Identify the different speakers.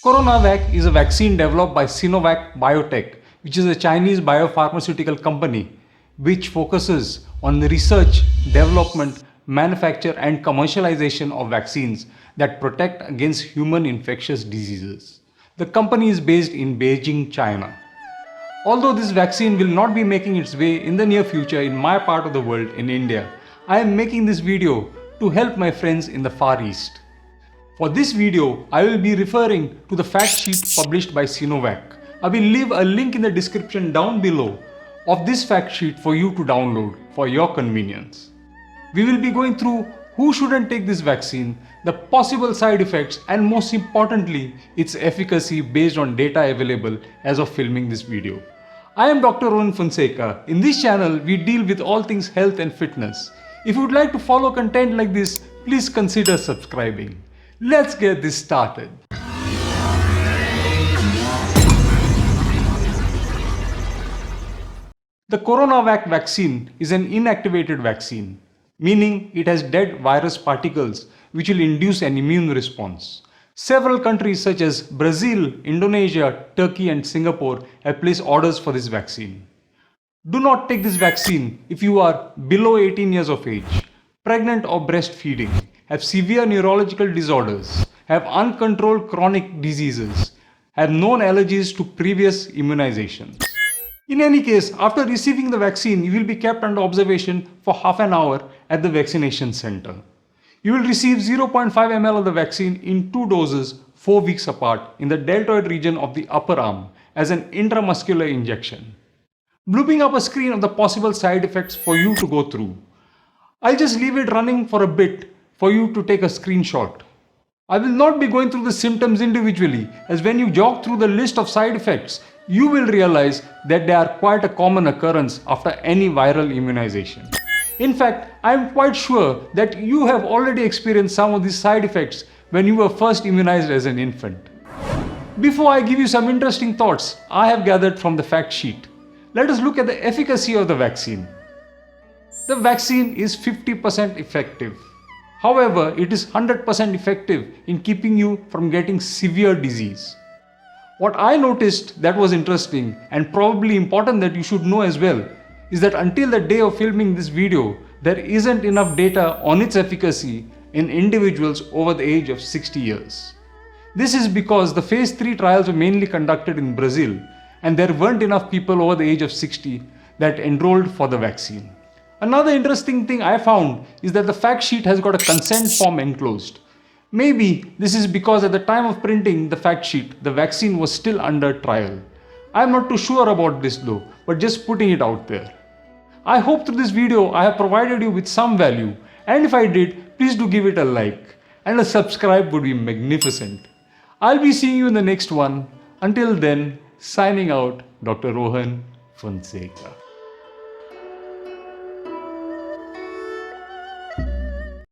Speaker 1: CoronaVac is a vaccine developed by Sinovac Biotech, which is a Chinese biopharmaceutical company which focuses on the research, development, manufacture and commercialization of vaccines that protect against human infectious diseases. The company is based in Beijing, China. Although this vaccine will not be making its way in the near future in my part of the world, in India, I am making this video to help my friends in the Far East. For this video, I will be referring to the fact sheet published by Sinovac. I will leave a link in the description down below of this fact sheet for you to download for your convenience. We will be going through who shouldn't take this vaccine, the possible side effects and most importantly, its efficacy based on data available as of filming this video. I am Dr. Rohan Fonseca. In this channel, we deal with all things health and fitness. If you would like to follow content like this, please consider subscribing. Let's get this started. The CoronaVac vaccine is an inactivated vaccine, meaning it has dead virus particles which will induce an immune response. Several countries such as Brazil, Indonesia, Turkey and Singapore have placed orders for this vaccine. Do not take this vaccine if you are below 18 years of age, pregnant or breastfeeding, have severe neurological disorders, have uncontrolled chronic diseases, have known allergies to previous immunizations. In any case, after receiving the vaccine, you will be kept under observation for half an hour at the vaccination center. You will receive 0.5 ml of the vaccine in 2 doses 4 weeks apart in the deltoid region of the upper arm as an intramuscular injection. Blooping up a screen of the possible side effects for you to go through. I'll just leave it running for a bit for you to take a screenshot. I will not be going through the symptoms individually, as when you jog through the list of side effects, you will realize that they are quite a common occurrence after any viral immunization. In fact, I am quite sure that you have already experienced some of these side effects when you were first immunized as an infant. Before I give you some interesting thoughts I have gathered from the fact sheet, let us look at the efficacy of the vaccine. The vaccine is 50% effective. However, it is 100% effective in keeping you from getting severe disease. What I noticed that was interesting and probably important that you should know as well is that until the day of filming this video, there isn't enough data on its efficacy in individuals over the age of 60 years. This is because the phase 3 trials were mainly conducted in Brazil and there weren't enough people over the age of 60 that enrolled for the vaccine. Another interesting thing I found is that the fact sheet has got a consent form enclosed. Maybe this is because at the time of printing the fact sheet, the vaccine was still under trial. I am not too sure about this though, but just putting it out there. I hope through this video I have provided you with some value, and if I did, please do give it a like, and a subscribe would be magnificent. I'll be seeing you in the next one. Until then, signing out, Dr. Rohan Fonseca.